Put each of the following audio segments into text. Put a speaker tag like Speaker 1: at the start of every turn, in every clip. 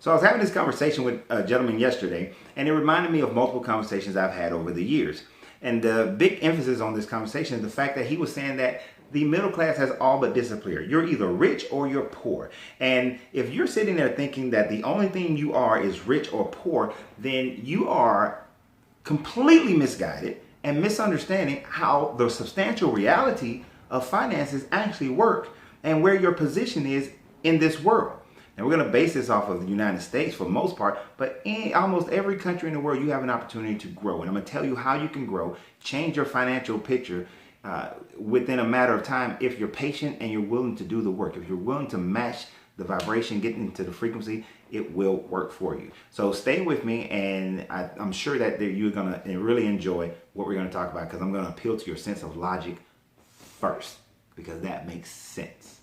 Speaker 1: So I was having this conversation with a gentleman yesterday, and it reminded me of multiple conversations I've had over the years. And the big emphasis on this conversation is the fact that he was saying that the middle class has all but disappeared. You're either rich or you're poor. And if you're sitting there thinking that the only thing you are is rich or poor, then you are completely misguided and misunderstanding how the substantial reality of finances actually work and where your position is in this world. And we're going to base this off of the United States for the most part, but in almost every country in the world, you have an opportunity to grow. And I'm going to tell you how you can grow, change your financial picture within a matter of time if you're patient and you're willing to do the work. If you're willing to match the vibration, get into the frequency, it will work for you. So stay with me, and I'm sure that you're going to really enjoy what we're going to talk about, because I'm going to appeal to your sense of logic first, because that makes sense.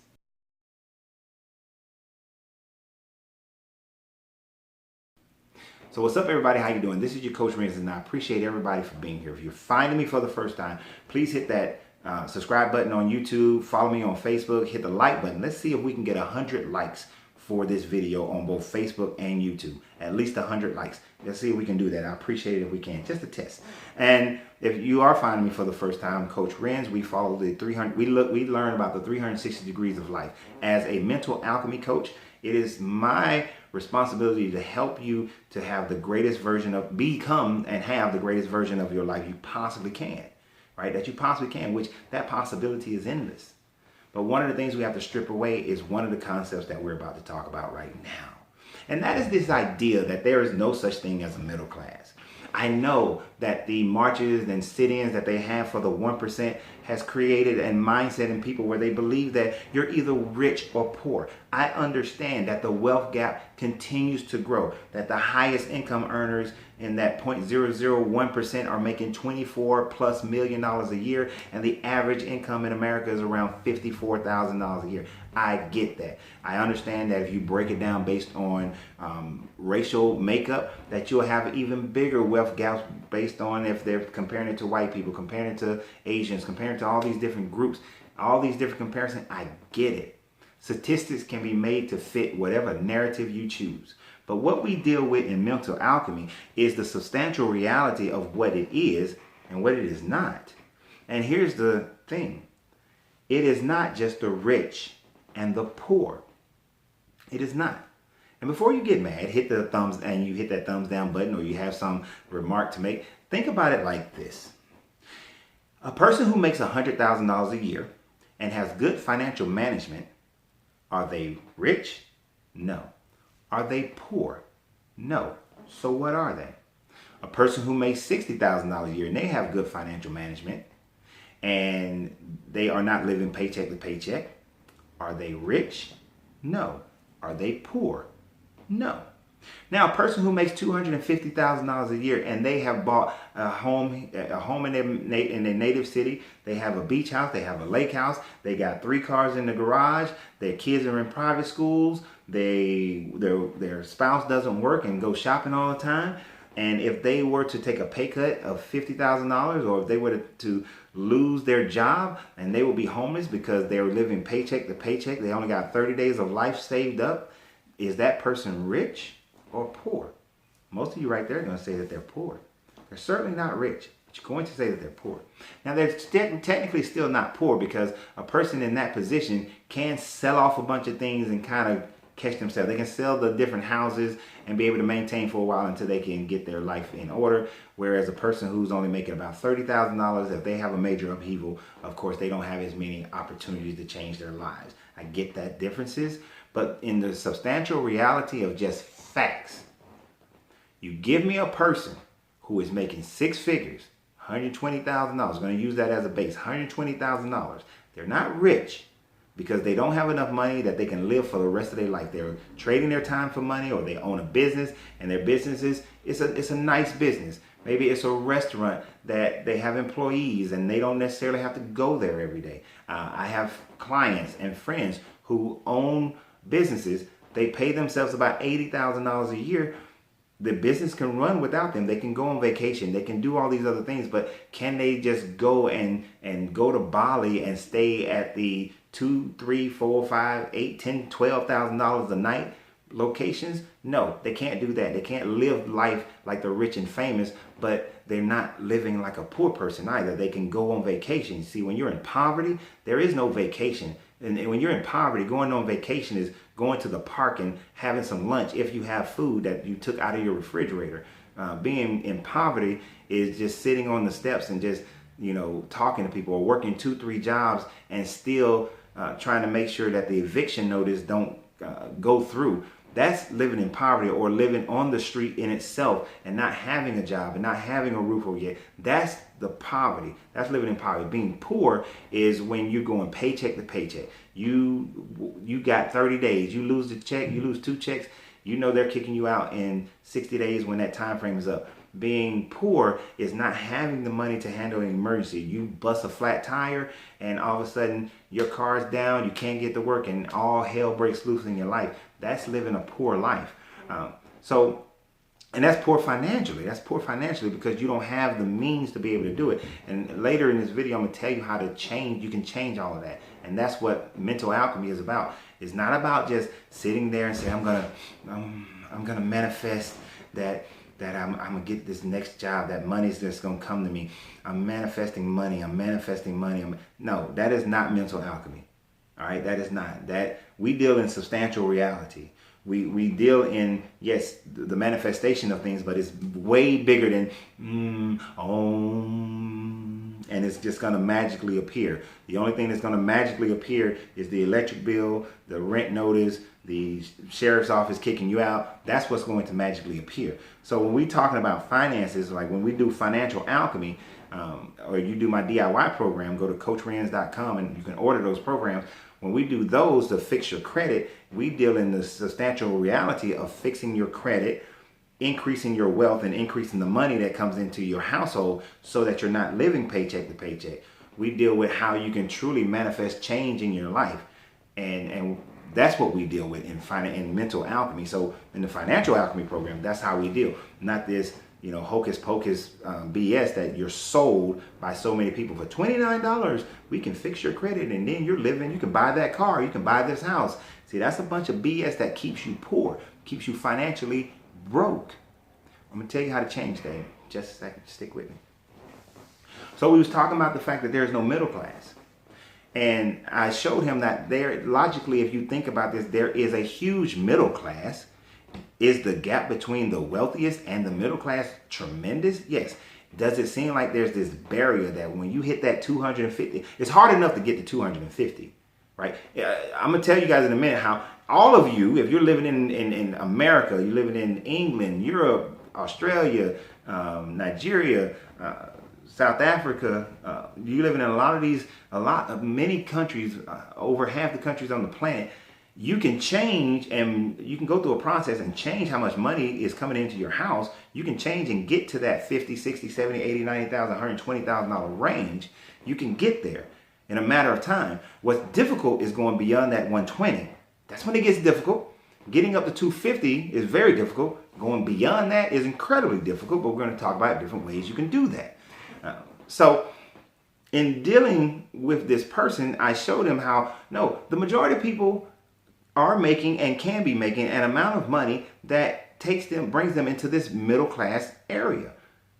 Speaker 1: So what's up, everybody? How you doing? This is your Coach Renz, and I appreciate everybody for being here. If you're finding me for the first time, please hit that subscribe button on YouTube, follow me on Facebook, hit the like button. Let's see if we can get 100 likes for this video on both Facebook and YouTube. At least 100 likes. Let's see if we can do that. I appreciate it if we can. Just a test. And if you are finding me for the first time, Coach Renz, we follow the 300. We learn about the 360 degrees of life. As a mental alchemy coach, it is my responsibility to help you to have the greatest version of, become and have the greatest version of your life you possibly can, right? That you possibly can, which that possibility is endless. But one of the things we have to strip away is one of the concepts that we're about to talk about right now. And that is this idea that there is no such thing as a middle class. I know that the marches and sit-ins that they have for the 1% has created a mindset in people where they believe that you're either rich or poor. I understand that the wealth gap continues to grow, that the highest income earners in that 0.001% are making $24+ million a year, and the average income in America is around $54,000 a year. I get that. I understand that if you break it down based on racial makeup, that you'll have even bigger wealth gaps based on if they're comparing it to white people, comparing it to Asians, comparing it to all these different groups, all these different comparisons. I get it. Statistics can be made to fit whatever narrative you choose. But what we deal with in mental alchemy is the substantial reality of what it is and what it is not. And here's the thing. It is not just the rich and the poor. It is not. And before you get mad, hit the thumbs, and you hit that thumbs down button, or you have some remark to make, think about it like this. A person who makes $100,000 a year and has good financial management, are they rich? No. Are they poor? No. So what are they? A person who makes $60,000 a year and they have good financial management and they are not living paycheck to paycheck, are they rich? No. Are they poor? No. Now, a person who makes $250,000 a year and they have bought a home in their native city, they have a beach house, they have a lake house, they got 3 cars in the garage, their kids are in private schools, their spouse doesn't work and go shopping all the time. And if they were to take a pay cut of $50,000, or if they were to lose their job and they will be homeless because they're living paycheck to paycheck, they only got 30 days of life saved up, is that person rich or poor? Most of you right there are going to say that they're poor. They're certainly not rich, but you're going to say that they're poor. Now, they're technically still not poor, because a person in that position can sell off a bunch of things and kind of catch themselves. They can sell the different houses and be able to maintain for a while until they can get their life in order. Whereas a person who's only making about $30,000, if they have a major upheaval, of course, they don't have as many opportunities to change their lives. I get that differences, but in the substantial reality of just facts, you give me a person who is making 6 figures, $120,000, I'm going to use that as a base, $120,000. They're not rich, because they don't have enough money that they can live for the rest of their life. They're trading their time for money, or they own a business, and their businesses, it's a nice business. Maybe it's a restaurant that they have employees and they don't necessarily have to go there every day. I have clients and friends who own businesses. They pay themselves about $80,000 a year. The business can run without them. They can go on vacation. They can do all these other things, but can they just go and go to Bali and stay at the $2,000, $3,000, $4,000, $5,000, $8,000, $10,000, $12,000 a night locations? No, they can't do that. They can't live life like the rich and famous, but they're not living like a poor person either. They can go on vacation. See, when you're in poverty, there is no vacation. And when you're in poverty, going on vacation is going to the park and having some lunch if you have food that you took out of your refrigerator. Being in poverty is just sitting on the steps and just, talking to people, or working 2-3 jobs and still trying to make sure that the eviction notice don't go through. That's living in poverty, or living on the street in itself and not having a job and not having a roof over your head. That's the poverty. That's living in poverty. Being poor is when you're going paycheck to paycheck. You got 30 days. You lose the check, you lose 2 checks. They're kicking you out in 60 days when that time frame is up. Being poor is not having the money to handle an emergency. You bust a flat tire and all of a sudden your car's down, you can't get to work, and all hell breaks loose in your life. That's living a poor life. And that's poor financially. That's poor financially because you don't have the means to be able to do it. And later in this video, I'm going to tell you how to change. You can change all of that. And that's what mental alchemy is about. It's not about just sitting there and saying, I'm gonna manifest that I'm gonna get this next job, that money's just gonna come to me. I'm manifesting money. No, that is not mental alchemy. All right, that is not. That we deal in substantial reality. We deal in, yes, the manifestation of things, but it's way bigger than and it's just going to magically appear. The only thing that's going to magically appear is the electric bill, the rent notice, the sheriff's office kicking you out. That's what's going to magically appear. So when we're talking about finances, like when we do financial alchemy, or you do my DIY program, go to CoachRenz.com and you can order those programs. When we do those to fix your credit, we deal in the substantial reality of fixing your credit, increasing your wealth, and increasing the money that comes into your household so that you're not living paycheck to paycheck. We deal with how you can truly manifest change in your life. And that's what we deal with in mental alchemy. So in the financial alchemy program, that's how we deal. Not this, hocus pocus BS that you're sold by so many people. For $29, we can fix your credit, and then you're living, you can buy that car, you can buy this house. See, that's a bunch of BS that keeps you poor, keeps you financially broke. I'm going to tell you how to change that in just a second. Stick with me. So we was talking about the fact that there's no middle class. And I showed him that logically, if you think about this, there is a huge middle class. Is the gap between the wealthiest and the middle class tremendous? Yes. Does it seem like there's this barrier that when you hit that 250, it's hard enough to get to 250, right? I'm going to tell you guys in a minute how all of you, if you're living in America, you're living in England, Europe, Australia, Nigeria, South Africa, you living in many countries, over half the countries on the planet. You can change, and you can go through a process and change how much money is coming into your house. You can change and get to that 50, 60, 70, 80, 90,000, $120,000 range. You can get there in a matter of time. What's difficult is going beyond that 120. That's when it gets difficult. Getting up to 250 is very difficult. Going beyond that is incredibly difficult, but we're going to talk about different ways you can do that. So in dealing with this person, I showed him how, no, the majority of people are making and can be making an amount of money that brings them into this middle class area,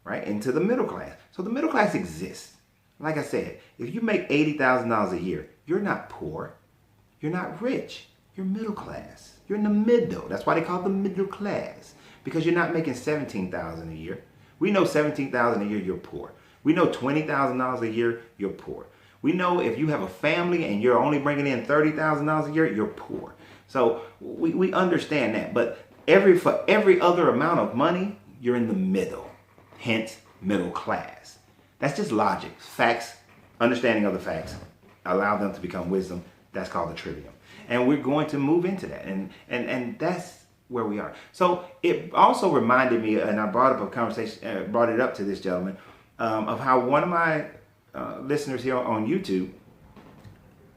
Speaker 1: right? Into the middle class. So the middle class exists. Like I said, if you make $80,000 a year, you're not poor. You're not rich. You're middle class. You're in the middle. That's why they call it the middle class, because you're not making $17,000 a year. We know $17,000 a year, you're poor. We know $20,000 a year, you're poor. We know if you have a family and you're only bringing in $30,000 a year, you're poor. So we understand that. But for every other amount of money, you're in the middle. Hence, middle class. That's just logic. Facts, understanding of the facts, allow them to become wisdom. That's called the trivium. And we're going to move into that. And that's where we are. So it also reminded me, and I brought it up to this gentleman, of how one of my listeners here on YouTube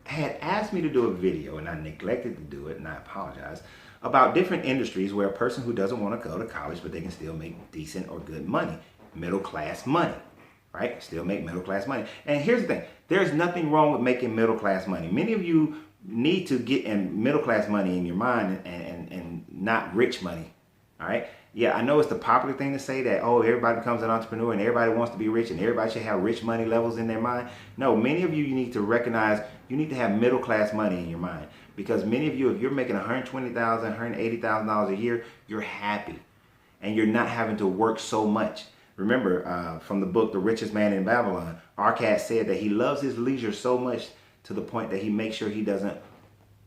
Speaker 1: had asked me to do a video, and I neglected to do it, and I apologize, about different industries where a person who doesn't want to go to college, but they can still make decent or good money, middle class money, right? Still make middle class money. And here's the thing, there's nothing wrong with making middle class money. Many of you need to get in middle class money in your mind and not rich money. All right. Yeah, I know it's the popular thing to say that, oh, everybody becomes an entrepreneur and everybody wants to be rich and everybody should have rich money levels in their mind. No, many of you need to recognize you need to have middle class money in your mind, because many of you, if you're making $120,000, $180,000 a year, you're happy and you're not having to work so much. Remember, from the book, The Richest Man in Babylon, Arcad said that he loves his leisure so much to the point that he makes sure he doesn't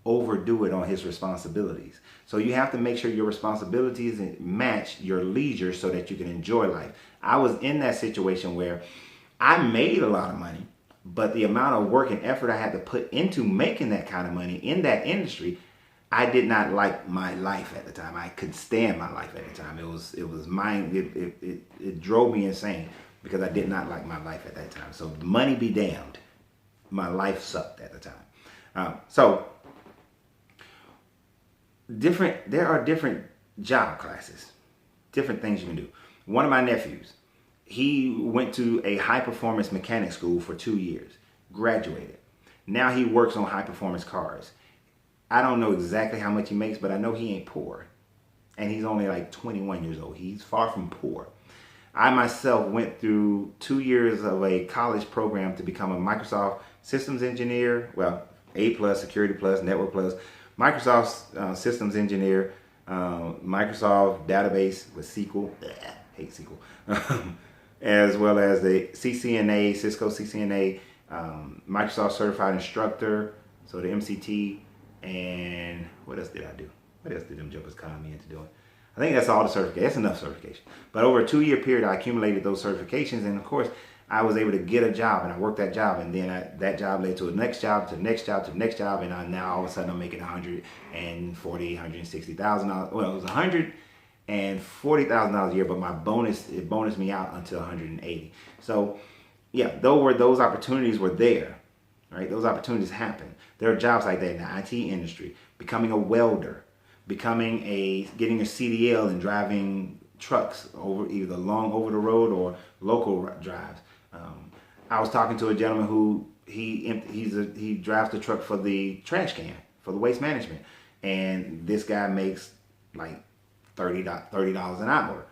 Speaker 1: overdo it on his responsibilities. So you have to make sure your responsibilities match your leisure so that you can enjoy life. I was in that situation where I made a lot of money, but the amount of work and effort I had to put into making that kind of money in that industry, I did not like my life at the time. I couldn't stand my life at the time. It drove me insane because I did not like my life at that time. So money be damned, my life sucked at the time. There are different job classes, different things you can do. One of my nephews, he went to a high performance mechanic school for 2 years, graduated. Now he works on high performance cars. I don't know exactly how much he makes, but I know he ain't poor. And he's only like 21 years old. He's far from poor. I myself went through 2 years of a college program to become a Microsoft systems engineer. Well, A+, Security Plus, Network Plus, Microsoft systems engineer, Microsoft database with SQL, hate SQL, as well as the CCNA, Cisco CCNA, Microsoft certified instructor, so the MCT, and what else did I do? What else did them jumpers con me into doing? I think that's all the certification. That's enough certification. But over a 2-year period, I accumulated those certifications, and of course, I was able to get a job, and I worked that job, and then that job led to the next job, to the next job, to the next job, and now all of a sudden I'm making $160,000. Well, it was $140,000 a year, but it bonused me out until 180. So, yeah, those opportunities were there, right? Those opportunities happen. There are jobs like that in the IT industry, becoming a welder, getting your CDL and driving trucks over either long over the road or local drives. I was talking to a gentleman who he drives the truck for the trash can, for the waste management, and this guy makes like $30 an hour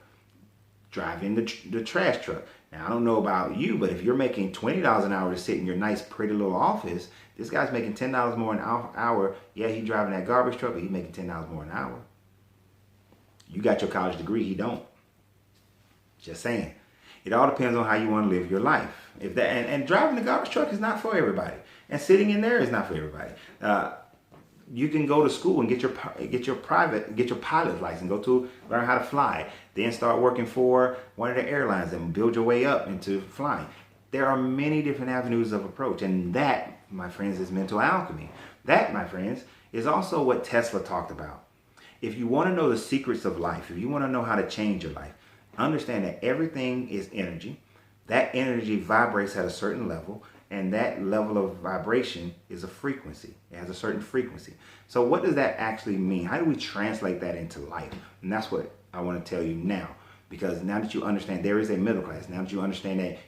Speaker 1: driving the trash truck. Now, I don't know about you, but if you're making $20 an hour to sit in your nice pretty little office, this guy's making $10 more an hour. Yeah, he's driving that garbage truck, but he's making $10 more an hour. You got your college degree, he don't. Just saying. It all depends on how you want to live your life. And driving the garbage truck is not for everybody, and sitting in there is not for everybody. You can go to school and get your pilot's license, learn how to fly, then start working for one of the airlines and build your way up into flying. There are many different avenues of approach, and that, my friends, is mental alchemy. That, my friends, is also what Tesla talked about. If you want to know the secrets of life, if you want to know how to change your life, understand that everything is energy. That energy vibrates at a certain level, and that level of vibration is a frequency. It has a certain frequency. So what does that actually mean? How do we translate that into life? And that's what I want to tell you now. Because now that you understand there is a middle class, now that you understand that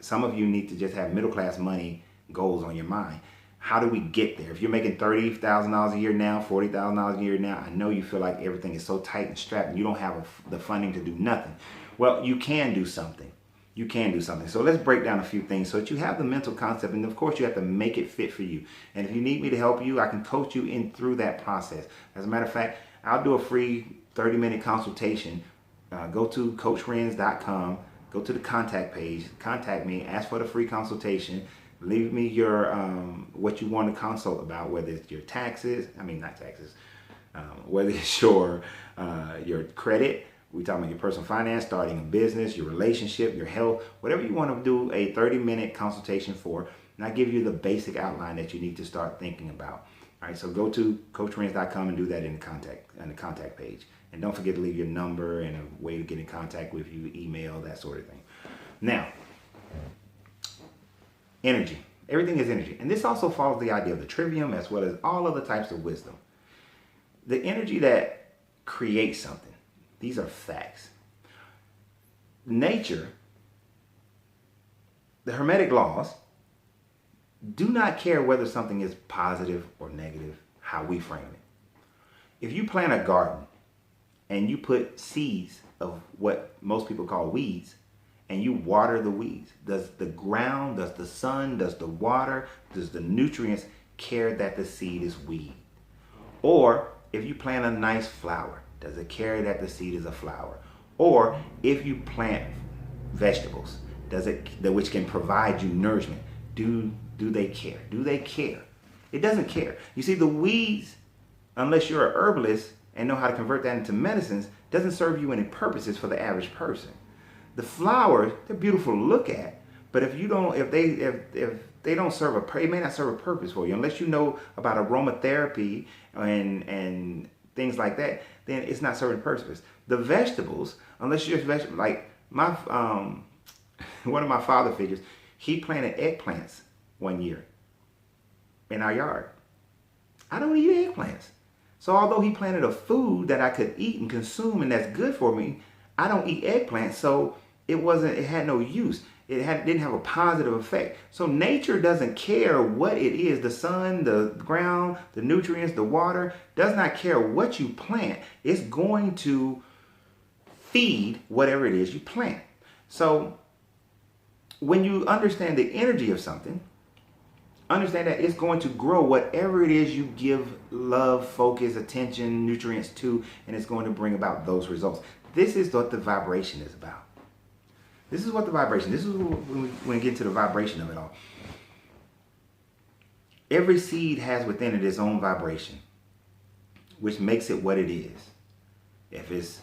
Speaker 1: some of you need to just have middle class money goals on your mind. How do we get there? If you're making $30,000 a year now, $40,000 a year now, I know you feel like everything is so tight and strapped and you don't have the funding to do nothing. Well, you can do something. You can do something. So let's break down a few things so that you have the mental concept, and of course you have to make it fit for you. And if you need me to help you, I can coach you in through that process. As a matter of fact, I'll do a free 30-minute consultation. Go to CoachRenz.com, go to the contact page, contact me, ask for the free consultation. Leave me your what you want to consult about, whether it's your taxes, whether it's your credit. We're talking about your personal finance, starting a business, your relationship, your health, whatever you want to do a 30-minute consultation for. And I give you the basic outline that you need to start thinking about. All right, so go to CoachRenz.com and do that in the contact page. And don't forget to leave your number and a way to get in contact with you, email, that sort of thing. Now, energy. Everything is energy. And this also follows the idea of the trivium as well as all other types of wisdom. The energy that creates something. These are facts. Nature, the Hermetic laws, do not care whether something is positive or negative, how we frame it. If you plant a garden and you put seeds of what most people call weeds, and you water the weeds, does the ground, does the sun, does the water, does the nutrients care that the seed is weed? Or if you plant a nice flower, does it care that the seed is a flower? Or if you plant vegetables, which can provide you nourishment, do they care? Do they care? It doesn't care. You see, the weeds, unless you're an herbalist and know how to convert that into medicines, doesn't serve you any purposes for the average person. The flowers, they're beautiful to look at, but if they don't serve it may not serve a purpose for you unless you know about aromatherapy and things like that. Then it's not serving a purpose. The vegetables, unless you're vegetable, like my one of my father figures, he planted eggplants one year in our yard. I don't eat eggplants. So although he planted a food that I could eat and consume and that's good for me, I don't eat eggplants. So it had no use. Didn't have a positive effect. So nature doesn't care what it is. The sun, the ground, the nutrients, the water, does not care what you plant. It's going to feed whatever it is you plant. So when you understand the energy of something, understand that it's going to grow whatever it is you give love, focus, attention, nutrients to, and it's going to bring about those results. This is what the vibration is about. This is when we get to the vibration of it all. Every seed has within it its own vibration, which makes it what it is. If it's,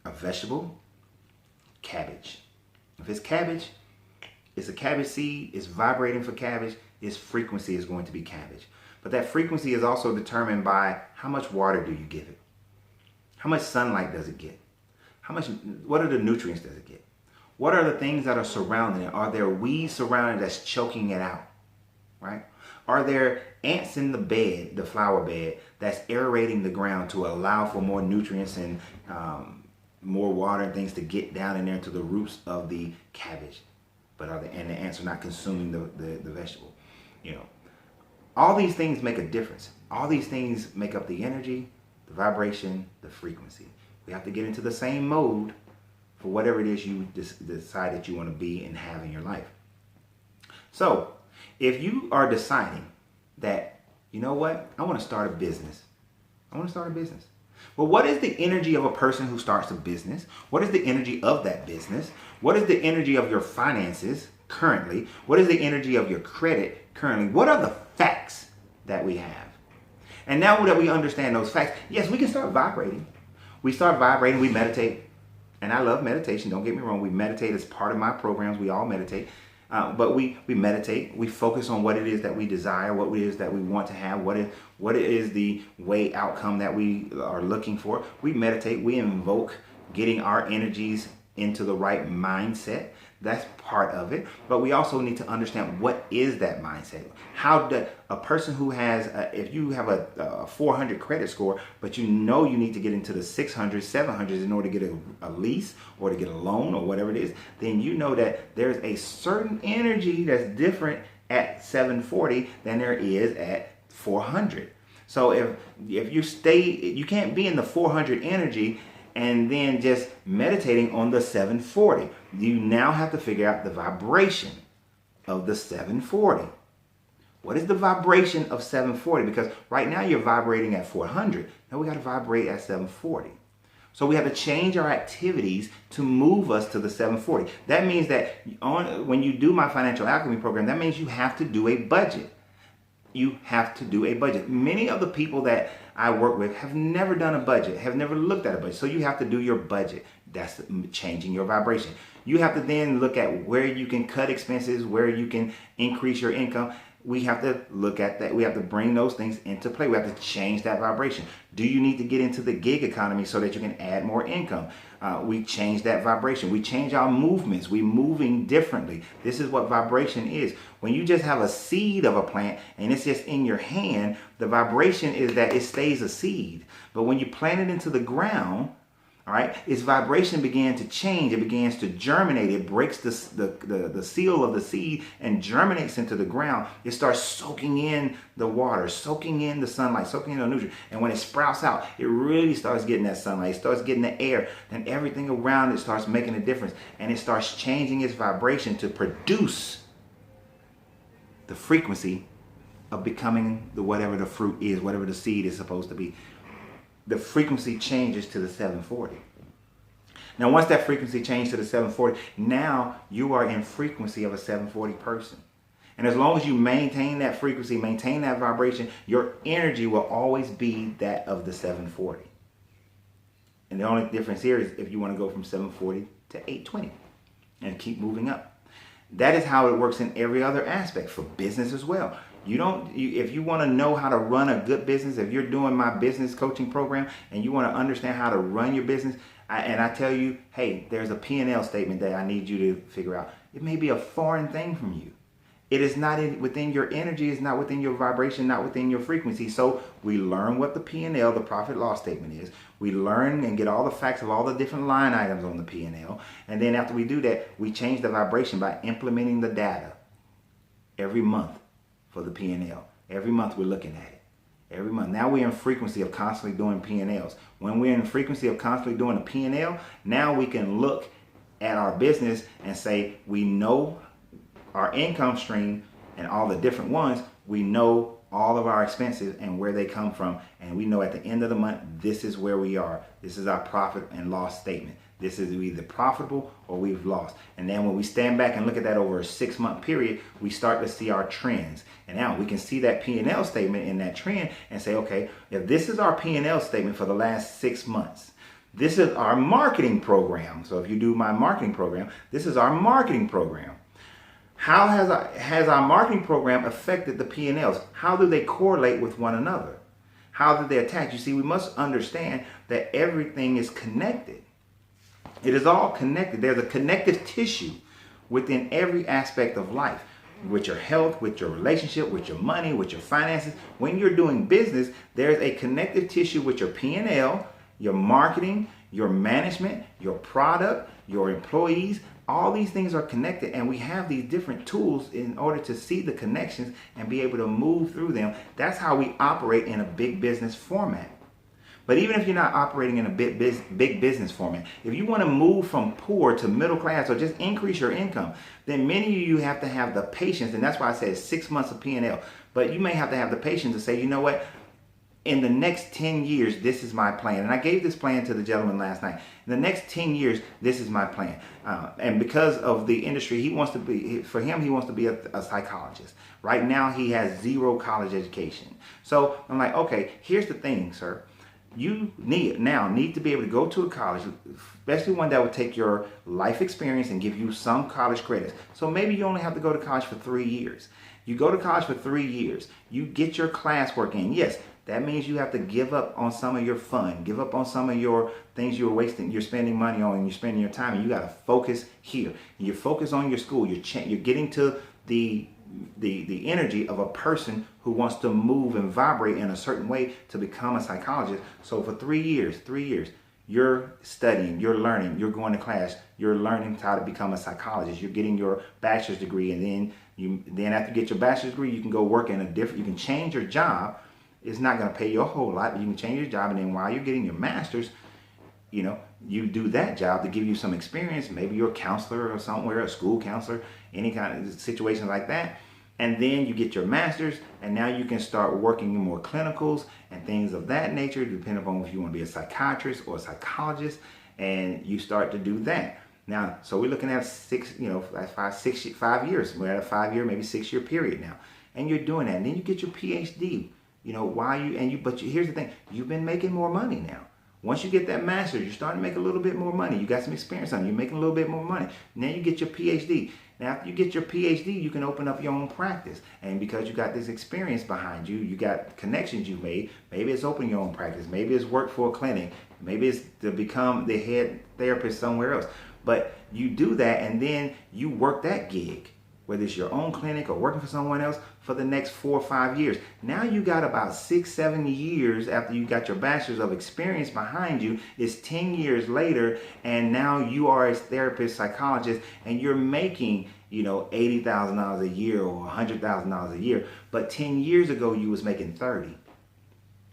Speaker 1: a vegetable, cabbage. If it's cabbage, it's a cabbage seed, it's vibrating for cabbage, its frequency is going to be cabbage. But that frequency is also determined by how much water do you give it? How much sunlight does it get? What are the nutrients does it get? What are the things that are surrounding it? Are there weeds surrounding it that's choking it out? Right? Are there ants in the bed, the flower bed, that's aerating the ground to allow for more nutrients and more water and things to get down in there to the roots of the cabbage? And the ants are not consuming the vegetable. All these things make a difference. All these things make up the energy, the vibration, the frequency. We have to get into the same mode for whatever it is you decide that you want to be and have in your life. So if you are deciding that, you know what, I want to start a business. Well, what is the energy of a person who starts a business? What is the energy of that business? What is the energy of your finances currently? What is the energy of your credit currently? What are the facts that we have? And now that we understand those facts, yes, we can start vibrating. We start vibrating, we meditate. And I love meditation, don't get me wrong. We meditate as part of my programs. We all meditate. But we meditate. We focus on what it is that we desire, what it is that we want to have, what it is the way outcome that we are looking for. We meditate. We invoke getting our energies into the right mindset. That's part of it. But we also need to understand what is that mindset. How does a person who has, if you have a 400 credit score, but you need to get into the 600s, 700s in order to get a lease or to get a loan or whatever it is, then you know that there's a certain energy that's different at 740 than there is at 400. So if you can't be in the 400 energy and then just meditating on the 740. You now have to figure out the vibration of the 740. What is the vibration of 740? Because right now you're vibrating at 400. Now we got to vibrate at 740. So we have to change our activities to move us to the 740. That means that when you do my financial alchemy program, that means you have to do a budget. You have to do a budget. Many of the people that I work with have never done a budget, have never looked at a budget. So you have to do your budget. That's changing your vibration. You have to then look at where you can cut expenses, where you can increase your income. We have to look at that. We have to bring those things into play. We have to change that vibration. Do you need to get into the gig economy so that you can add more income? We change that vibration. We change our movements. We're moving differently. This is what vibration is. When you just have a seed of a plant and it's just in your hand, the vibration is that it stays a seed. But when you plant it into the ground, All right, its vibration began to change. It begins to germinate. It breaks the seal of the seed and germinates into the ground. It starts soaking in the water, soaking in the sunlight, soaking in the nutrients. And when it sprouts out, it really starts getting that sunlight. It starts getting the air. Then everything around it starts making a difference. And it starts changing its vibration to produce the frequency of becoming the whatever the fruit is, whatever the seed is supposed to be. The frequency changes to the 740. Now, once that frequency changed to the 740, now you are in frequency of a 740 person. And as long as you maintain that frequency, maintain that vibration, your energy will always be that of the 740. And the only difference here is if you want to go from 740 to 820 and keep moving up. That is how it works in every other aspect for business as well. If you want to know how to run a good business, if you're doing my business coaching program and you want to understand how to run your business, and I tell you, hey, there's a P&L statement that I need you to figure out. It may be a foreign thing from you. It is not within your energy, it's not within your vibration, not within your frequency. So we learn what the P&L, the profit loss statement is. We learn and get all the facts of all the different line items on the P&L. And then after we do that, we change the vibration by implementing the data every month for the P&L. Every month we're looking at it. Every month. Now we're in frequency of constantly doing P&Ls. When we're in frequency of constantly doing a P&L, now we can look at our business and say, we know our income stream and all the different ones. We know all of our expenses and where they come from. And we know at the end of the month, this is where we are. This is our profit and loss statement. This is either profitable or we've lost. And then when we stand back and look at that over a 6-month period, we start to see our trends. And now we can see that P&L statement in that trend and say, okay, if this is our P&L statement for the last 6 months, this is our marketing program. So if you do my marketing program, this is our marketing program. How has our marketing program affected the P&Ls? How do they correlate with one another? How do they attach? You see, we must understand that everything is connected. It is all connected. There's a connective tissue within every aspect of life, with your health, with your relationship, with your money, with your finances. When you're doing business, there's a connective tissue with your P&L, your marketing, your management, your product, your employees. All these things are connected, and we have these different tools in order to see the connections and be able to move through them. That's how we operate in a big business format. But even if you're not operating in a big business format, if you want to move from poor to middle class or just increase your income, then many of you have to have the patience, and that's why I said 6 months of P&L. But you may have to have the patience to say, you know what? In the next 10 years, this is my plan. And I gave this plan to the gentleman last night. In the next 10 years, this is my plan. And because of the industry, he wants to be a psychologist. Right now, he has 0 college education. So I'm like, okay, here's the thing, sir. You need to be able to go to a college, especially one that would take your life experience and give you some college credits. So maybe you only have to go to college for 3 years. You go to college for 3 years. You get your classwork in. Yes, that means you have to give up on some of your fun, give up on some of your things you're wasting, you're spending money on, and you're spending your time. And you got to focus here. You focus on your school. You're getting to the energy of a person who wants to move and vibrate in a certain way to become a psychologist. So for 3 years, you're studying, you're learning, you're going to class, you're learning how to become a psychologist. You're getting your bachelor's degree, and then after you get your bachelor's degree, you can go work in you can change your job. It's not going to pay you a whole lot, but you can change your job, and then while you're getting your master's, you do that job to give you some experience. Maybe you're a counselor or somewhere, a school counselor, any kind of situation like that. And then you get your master's, and now you can start working in more clinicals and things of that nature, depending upon if you want to be a psychiatrist or a psychologist, and you start to do that. Now, so we're looking at 5 years. We're at a 5-year, maybe 6-year period now. And you're doing that. And then you get your PhD. But here's the thing. You've been making more money now. Once you get that master's, you're starting to make a little bit more money. You got some experience on it. You're making a little bit more money. Now you get your PhD. Now, after you get your PhD, you can open up your own practice. And because you got this experience behind you, you got connections you made. Maybe it's opening your own practice. Maybe it's work for a clinic. Maybe it's to become the head therapist somewhere else. But you do that, and then you work that gig. whether it's your own clinic or working for someone else, for the next 4 or 5 years. Now you got about 6, 7 years after you got your bachelor's of experience behind you. It's 10 years later, and now you are a therapist, psychologist, and you're making, $80,000 a year or $100,000 a year. But 10 years ago, you was making 30.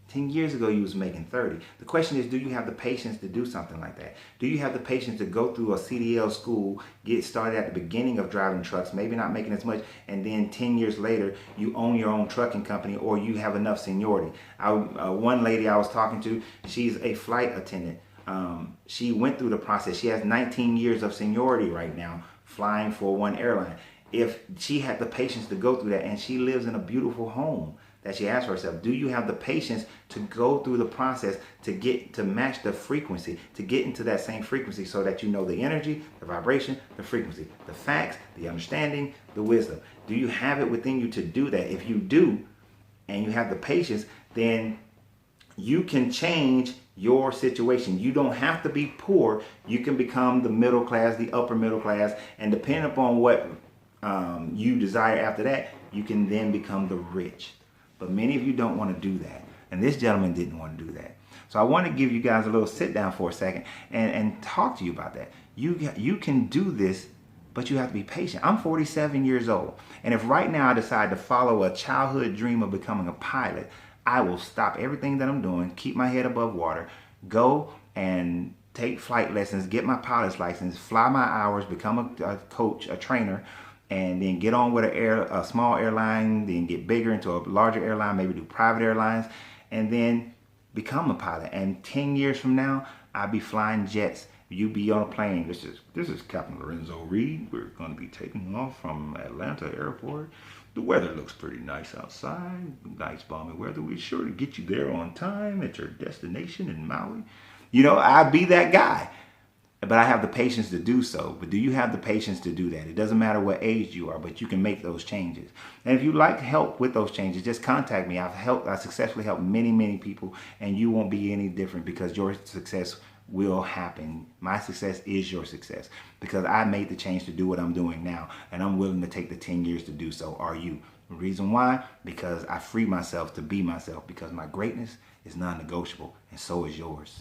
Speaker 1: 10 years ago, you was making 30. The question is, do you have the patience to do something like that? Do you have the patience to go through a CDL school, get started at the beginning of driving trucks, maybe not making as much, and then 10 years later, you own your own trucking company, or you have enough seniority? One lady I was talking to, she's a flight attendant. She went through the process. She has 19 years of seniority right now, flying for one airline. If she had the patience to go through that, and she lives in a beautiful home, that she asked herself, do you have the patience to go through the process to match the frequency, to get into that same frequency, so that you know the energy, the vibration, the frequency, the facts, the understanding, the wisdom? Do you have it within you to do that? If you do, and you have the patience, then you can change your situation. You don't have to be poor. You can become the middle class, the upper middle class, and depending upon what you desire after that, you can then become the rich. But many of you don't want to do that. And this gentleman didn't want to do that. So I want to give you guys a little sit down for a second and talk to you about that. You can do this, but you have to be patient. I'm 47 years old. And if right now I decide to follow a childhood dream of becoming a pilot, I will stop everything that I'm doing, keep my head above water, go and take flight lessons, get my pilot's license, fly my hours, become a coach, a trainer, and then get on with a small airline, then get bigger into a larger airline, maybe do private airlines, and then become a pilot. And 10 years from now, I'll be flying jets. You be on a plane. This is Captain Lorenzo Reed. We're going to be taking off from Atlanta Airport. The weather looks pretty nice outside. Nice balmy weather. We're sure to get you there on time at your destination in Maui. I'll be that guy. But I have the patience to do so. But do you have the patience to do that? It doesn't matter what age you are, but you can make those changes. And if you'd like help with those changes, just contact me. I successfully helped many, many people, and you won't be any different, because your success will happen. My success is your success, because I made the change to do what I'm doing now, and I'm willing to take the 10 years to do so. Are you? The reason why? Because I free myself to be myself, because my greatness is non-negotiable, and so is yours.